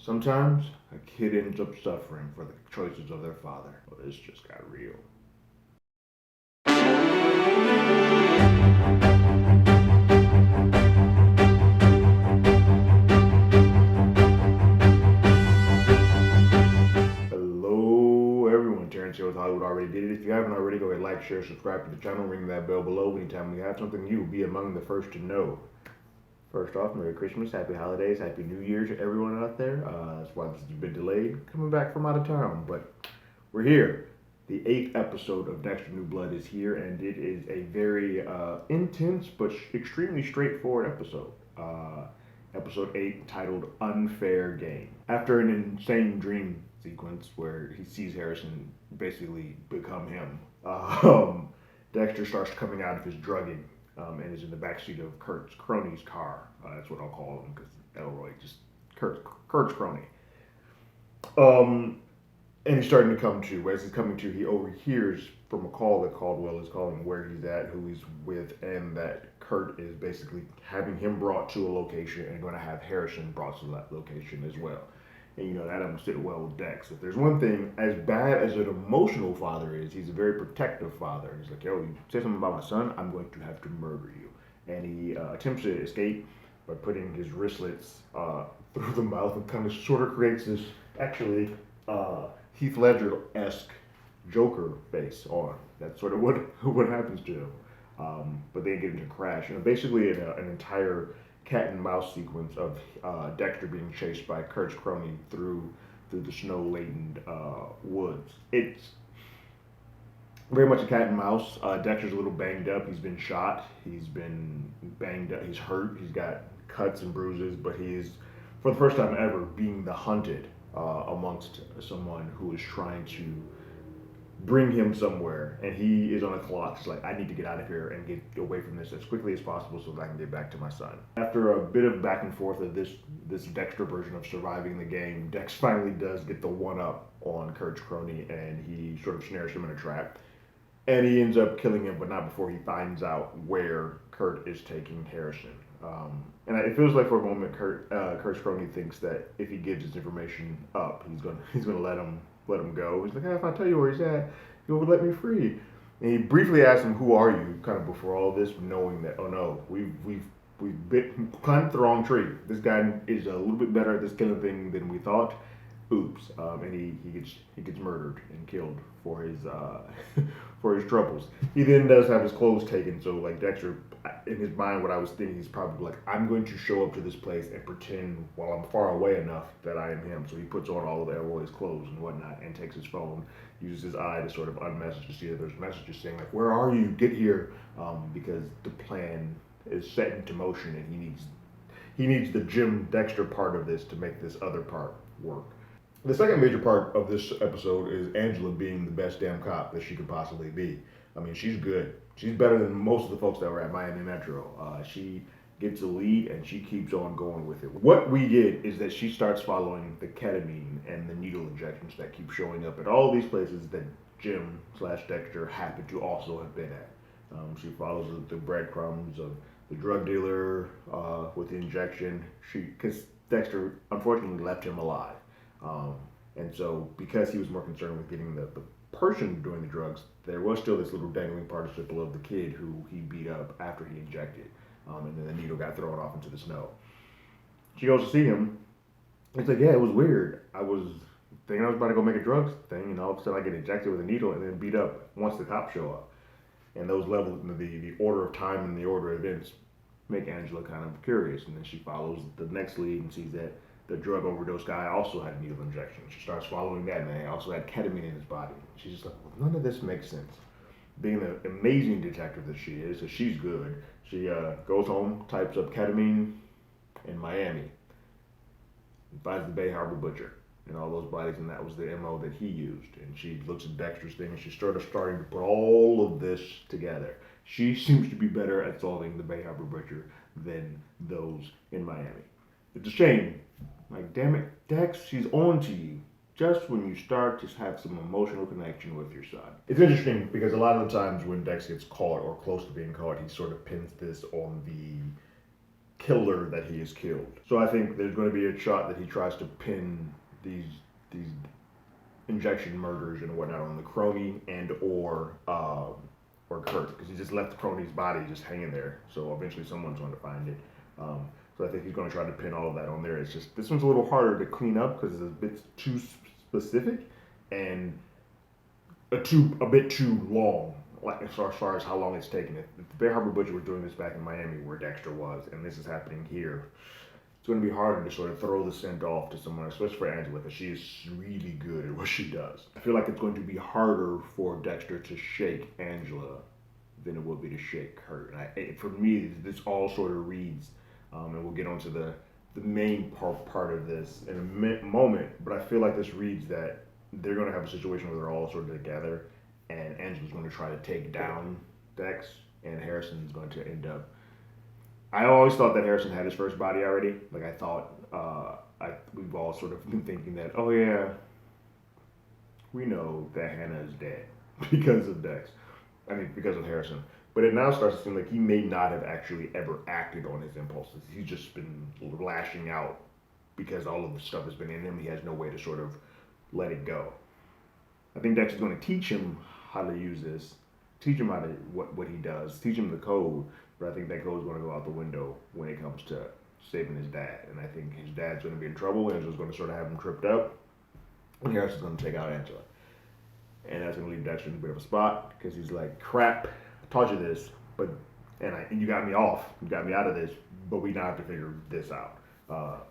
Sometimes a kid ends up suffering for the choices of their father. Well, this just got real. Hello, everyone. Terrence here with Hollywood Already Did It. If you haven't already, go ahead, like, share, subscribe to the channel, ring that bell below. Anytime we have something new, be among the first to know. First off, Merry Christmas, Happy Holidays, Happy New Year to everyone out there. That's why this has been delayed, coming back from out of town, but we're here. The 8th episode of Dexter New Blood is here, and it is a very intense but extremely straightforward episode. Episode 8, titled Unfair Game. After an insane dream sequence where he sees Harrison basically become him, Dexter starts coming out of his drugging and is in the backseat of Kurt's crony's car. That's what I'll call him because Elroy just Kurt's crony. Um, and he's starting to come to. As he's coming to, he overhears from a call that Caldwell is calling where he's at, who he's with, and that Kurt is basically having him brought to a location and going to have Harrison brought to that location as well. And that doesn't sit well with Dex. If there's one thing, as bad as an emotional father is, he's a very protective father. He's like, yo, you say something about my son, I'm going to have to murder you. And he attempts to escape by putting his wristlets through the mouth and kind of sort of creates this, actually, Heath Ledger-esque Joker face on. That's sort of what happens to him. But they get into a crash. And basically an entire cat and mouse sequence of Dexter being chased by Kurt's crony through the snow-laden woods. It's very much a cat and mouse. Dexter's a little banged up. He's been shot. He's been banged up. He's hurt. He's got cuts and bruises. But he's, for the first time ever, being the hunted amongst someone who is trying to bring him somewhere, and he is on a clock. He's like, I need to get out of here and get away from this as quickly as possible so that I can get back to my son. After a bit of back and forth of this Dexter version of surviving the game, Dex finally does get the one up on Kurt's crony, and he sort of snares him in a trap. And he ends up killing him, but not before he finds out where Kurt is taking Harrison. And it feels like for a moment, Kurt's crony thinks that if he gives his information up, he's gonna let him go. He's like, hey, if I tell you where he's at, you'll let me free. And he briefly asks him, who are you? Kind of before all this, knowing that, oh no, we've climbed the wrong tree. This guy is a little bit better at this killing thing than we thought. Oops. And he gets murdered and killed for his for his troubles. He then does have his clothes taken. So like Dexter, in his mind, what I was thinking, he's probably like, I'm going to show up to this place and pretend while I'm far away enough that I am him. So he puts on all of Elroy's clothes and whatnot and takes his phone, uses his eye to sort of unmessage to see if there's messages saying like, where are you? Get here, because the plan is set into motion and he needs the Jim Dexter part of this to make this other part work. The second major part of this episode is Angela being the best damn cop that she could possibly be. I mean, she's good. She's better than most of the folks that were at Miami Metro. She gets a lead and she keeps on going with it. What we get is that she starts following the ketamine and the needle injections that keep showing up at all these places that Jim/Dexter happened to also have been at. She follows the breadcrumbs of the drug dealer with the injection. Because Dexter unfortunately left him alive. And so, because he was more concerned with getting the person doing the drugs, there was still this little dangling participle of the kid who he beat up after he injected. And then the needle got thrown off into the snow. She goes to see him. It's like, yeah, it was weird. I was thinking I was about to go make a drugs thing, and all of a sudden I get injected with a needle and then beat up once the cops show up. And those levels, the order of time and the order of events make Angela kind of curious. And then she follows the next lead and sees that the drug overdose guy also had a needle injection. She starts following that, and he also had ketamine in his body. She's just like, well, none of this makes sense. Being the amazing detective that she is, so she's good. She goes home, types up ketamine in Miami, and finds the Bay Harbor butcher and all those bodies, and that was the MO that he used. And she looks at Dexter's thing, and she's sort of starting to put all of this together. She seems to be better at solving the Bay Harbor butcher than those in Miami. It's a shame. Like, damn it, Dex, she's on to you just when you start to have some emotional connection with your son. It's interesting because a lot of the times when Dex gets caught or close to being caught, he sort of pins this on the killer that he has killed. So I think there's going to be a shot that he tries to pin these injection murders and whatnot on the crony and or Kurt, because he just left the crony's body just hanging there. So eventually someone's going to find it. So I think he's going to try to pin all of that on there. It's just this one's a little harder to clean up because it's a bit too specific and a bit too long. Like as far as how long it's taken. If Bear Harbor Butcher was doing this back in Miami, where Dexter was, and this is happening here, it's going to be harder to sort of throw the scent off to someone, especially for Angela, because she is really good at what she does. I feel like it's going to be harder for Dexter to shake Angela than it will be to shake Kurt. And for me, this all sort of reads, and we'll get onto the main part of this in a moment, but I feel like this reads that they're going to have a situation where they're all sort of together, and Angela's going to try to take down Dex, and Harrison's going to end up. I always thought that Harrison had his first body already. Like I thought, we've all sort of been thinking that, oh yeah, we know that Hannah is dead because of Dex. I mean, because of Harrison. But it now starts to seem like he may not have actually ever acted on his impulses. He's just been lashing out because all of the stuff has been in him. He has no way to sort of let it go. I think Dex is going to teach him how to use this, teach him how to what he does, teach him the code. But I think that code is going to go out the window when it comes to saving his dad. And I think his dad's going to be in trouble. Angela's going to sort of have him tripped up. And Harrison's going to take out Angela. And that's going to leave Dexter in a bit of a spot because he's like, crap, I taught you this, but and you got me off. You got me out of this, but we now have to figure this out,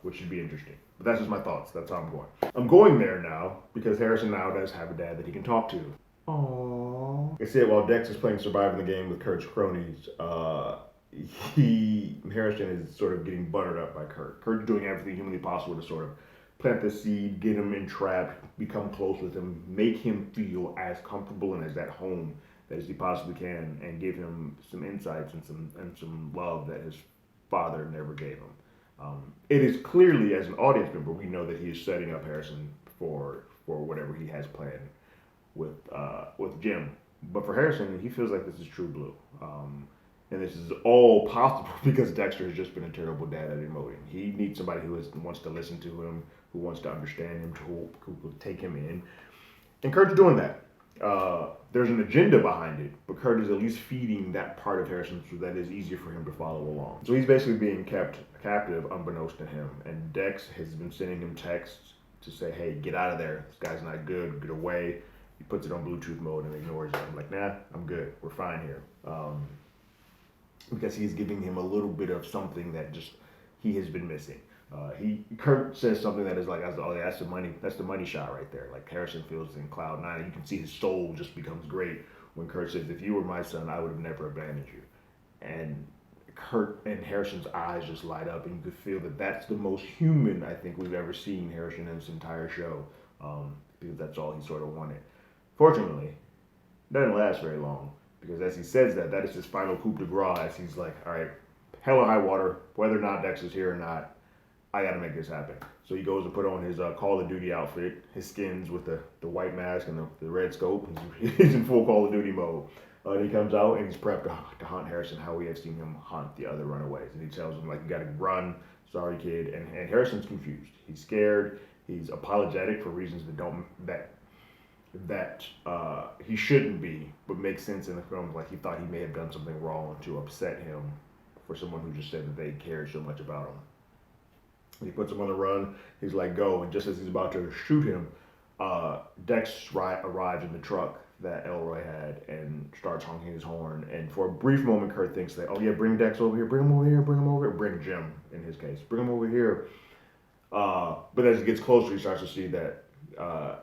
which should be interesting. But that's just my thoughts. That's how I'm going. I'm going there now because Harrison now does have a dad that he can talk to. Aww. Like I said, while Dex is playing Surviving the Game with Kurt's cronies, Harrison is sort of getting buttered up by Kurt. Kurt's doing everything humanly possible to sort of plant the seed, get him entrapped, become close with him, make him feel as comfortable and as at home as he possibly can, and give him some insights and some love that his father never gave him. It is clearly, as an audience member, we know that he is setting up Harrison for whatever he has planned with Jim. But for Harrison, he feels like this is true blue. And this is all possible because Dexter has just been a terrible dad at emoting. He needs somebody who wants to listen to him, who wants to understand him, who will take him in. And Kurt's doing that. There's an agenda behind it, but Kurt is at least feeding that part of Harrison so that it's easier for him to follow along. So he's basically being kept captive unbeknownst to him. And Dex has been sending him texts to say, hey, get out of there. This guy's not good. Get away. He puts it on Bluetooth mode and ignores it. I'm like, nah, I'm good. We're fine here. Because he's giving him a little bit of something that just he has been missing. Kurt says something that is like, oh, that's the money shot right there. Like Harrison feels in cloud nine. You can see his soul just becomes great when Kurt says, if you were my son, I would have never abandoned you. And Kurt and Harrison's eyes just light up, and you could feel that that's the most human I think we've ever seen Harrison in this entire show, because that's all he sort of wanted. Fortunately, it doesn't last very long. Because as he says that is his final coup de grace. As he's like, all right, hell or high water, whether or not Dex is here or not, I got to make this happen. So he goes to put on his Call of Duty outfit, his skins with the white mask and the red scope. He's in full Call of Duty mode. And he comes out and he's prepped to hunt Harrison how we have seen him hunt the other runaways. And he tells him, like, you got to run. Sorry, kid. And Harrison's confused. He's scared. He's apologetic for reasons that he shouldn't be, but makes sense in the film. Like he thought he may have done something wrong to upset him for someone who just said that they cared so much about him. He puts him on the run. He's like, go. And just as he's about to shoot him, Dex arrives in the truck that Elroy had and starts honking his horn. And for a brief moment, Kurt thinks that, oh yeah, bring Dex over here, bring him over here, bring him over here, bring Jim in his case, bring him over here. But as he gets closer, he starts to see that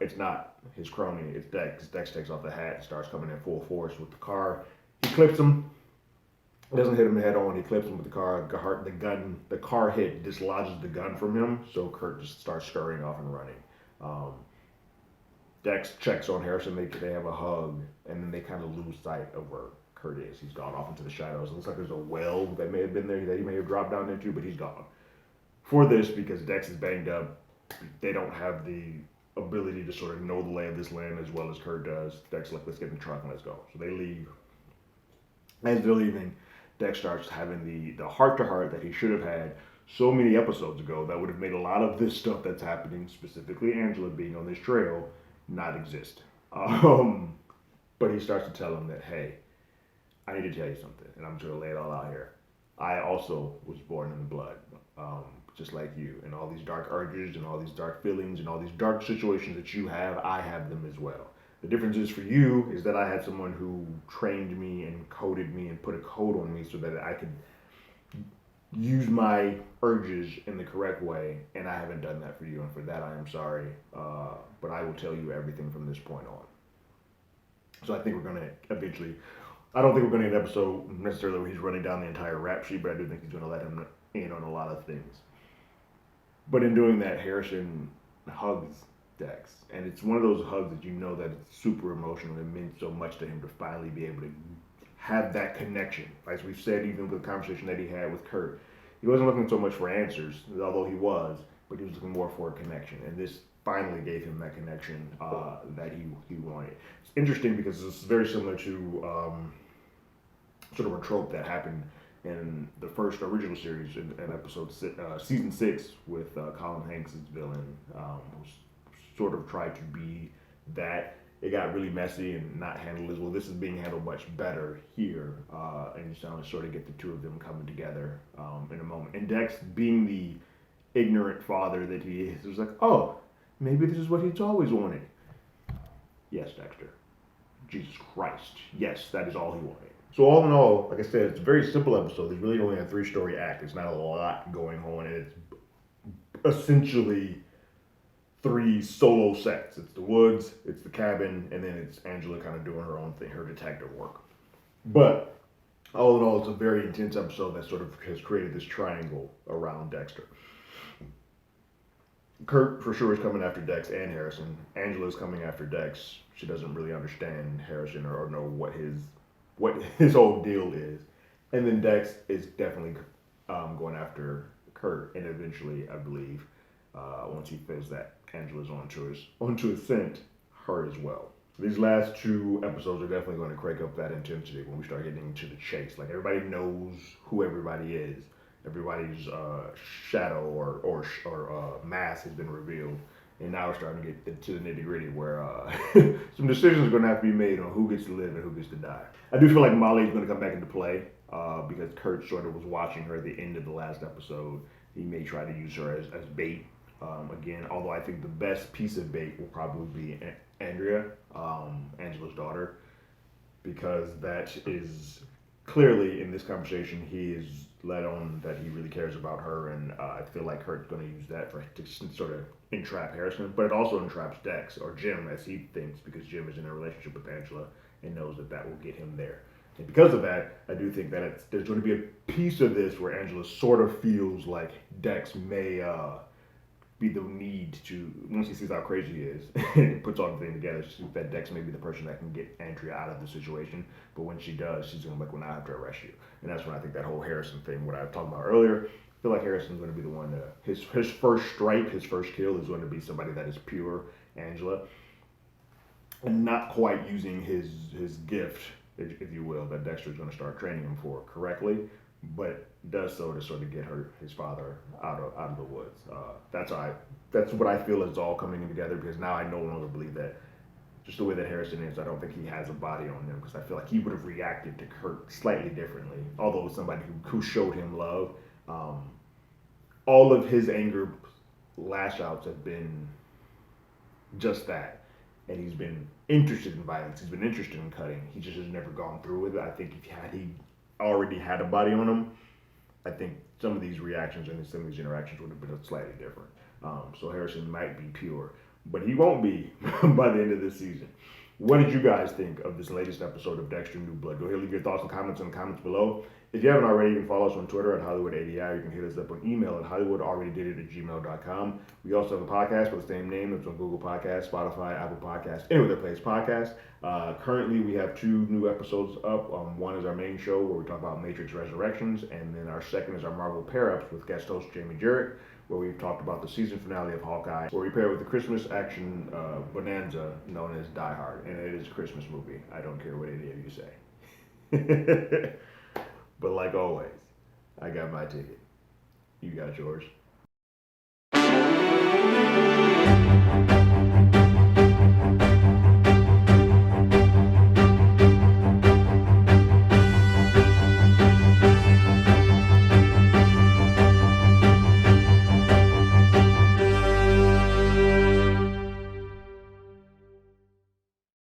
it's not his crony, it's Dex. Dex takes off the hat and starts coming in full force with the car. He clips him. Doesn't hit him head on. He clips him with the car. The car hit dislodges the gun from him. So Kurt just starts scurrying off and running. Dex checks on Harrison. They have a hug, and then they kind of lose sight of where Kurt is. He's gone off into the shadows. It looks like there's a well that may have been there that he may have dropped down into, but he's gone. For this, because Dex is banged up, they don't have the ability to sort of know the lay of this land as well as Kurt does. Dex like, let's get in the truck and let's go. So they leave. As they're leaving, Dex starts having the heart-to-heart that he should have had so many episodes ago that would have made a lot of this stuff that's happening, specifically Angela being on this trail, not exist. But he starts to tell him that, hey, I need to tell you something, and I'm just going to lay it all out here. I also was born in the blood, just like you. And all these dark urges and all these dark feelings and all these dark situations that you have, I have them as well. The difference is for you is that I had someone who trained me and coded me and put a code on me so that I could use my urges in the correct way, and I haven't done that for you, and for that I am sorry. But I will tell you everything from this point on. So I think we're gonna eventually. I don't think we're gonna get an episode necessarily where he's running down the entire rap sheet, but I do think he's gonna let him in on a lot of things. But in doing that, Harrison hugs Dex, and it's one of those hugs that you know that it's super emotional. It meant so much to him to finally be able to have that connection. As we've said, even with the conversation that he had with Kurt, he wasn't looking so much for answers, although he was, but he was looking more for a connection. And this finally gave him that connection that he wanted. It's interesting because it's very similar to sort of a trope that happened in the first original series in episode season 6 with Colin Hanks' villain, who sort of tried to be that. It got really messy and not handled as well. This is being handled much better here, and you sort of get the two of them coming together in a moment. And Dex, being the ignorant father that he is, was like, oh, maybe this is what he's always wanted. Yes, Dexter. Jesus Christ. Yes, that is all he wanted. So all in all, like I said, it's a very simple episode. There's really only a 3-story act. There's not a lot going on, and it's essentially 3 solo sets. It's the woods, it's the cabin, and then it's Angela kind of doing her own thing, her detective work. But all in all, it's a very intense episode that sort of has created this triangle around Dexter. Kurt for sure is coming after Dex and Harrison. Angela's coming after Dex. She doesn't really understand Harrison or know what his whole deal is. And then Dex is definitely going after Kurt, and eventually, I believe, once he feels that Angela's onto his scent, her as well. These last 2 episodes are definitely going to crank up that intensity when we start getting into the chase. Like, everybody knows who everybody is. Everybody's shadow or mask has been revealed, and now we're starting to get into the nitty gritty where some decisions are going to have to be made on who gets to live and who gets to die. I do feel like Molly's going to come back into play because Kurt sort of was watching her at the end of the last episode. He may try to use her as bait. Again, although I think the best piece of bait will probably be Andrea, Angela's daughter, because that is clearly in this conversation he is let on that he really cares about her, and I feel like Kurt's going to use that to sort of entrap Harrison, but it also entraps Dex, or Jim as he thinks, because Jim is in a relationship with Angela and knows that will get him there. And because of that, I do think that there's going to be a piece of this where Angela sort of feels like Dex may be the need to, once he sees how crazy he is, and puts all the thing together, she thinks that Dex may be the person that can get Andrea out of the situation. But when she does, she's going to be like, well, now I have to arrest you. And that's when I think that whole Harrison thing, what I was talking about earlier, I feel like Harrison's going to be the one his first strike, his first kill is going to be somebody that is pure Angela, and not quite using his gift, if you will, that Dexter's going to start training him for correctly, but does so to sort of get his father out of the woods. That's what I feel is all coming together, because now I no longer believe that just the way that Harrison is, I don't think he has a body on him, because I feel like he would have reacted to Kurt slightly differently, although it was somebody who showed him love. All of his anger lash outs have been just that, and he's been interested in violence, he's been interested in cutting, he just has never gone through with it. I think if he already had a body on him, I think some of these reactions and some of these interactions would have been slightly different. So Harrison might be pure, but he won't be by the end of this season. What did you guys think of this latest episode of Dexter New Blood? Go ahead and leave your thoughts and comments in the comments below. If you haven't already, you can follow us on Twitter at HollywoodADI. You can hit us up on email at HollywoodAlreadyDidIt@gmail.com. We also have a podcast with the same name. It's on Google Podcasts, Spotify, Apple Podcasts, anywhere that plays podcasts. Currently, we have 2 new episodes up. One is our main show where we talk about Matrix Resurrections, and then our second is our Marvel Pair-Ups with guest host Jamie Jarrett, where we've talked about the season finale of Hawkeye, where we pair with the Christmas action bonanza known as Die Hard, and it is a Christmas movie. I don't care what any of you say. But like always, I got my ticket. You got yours.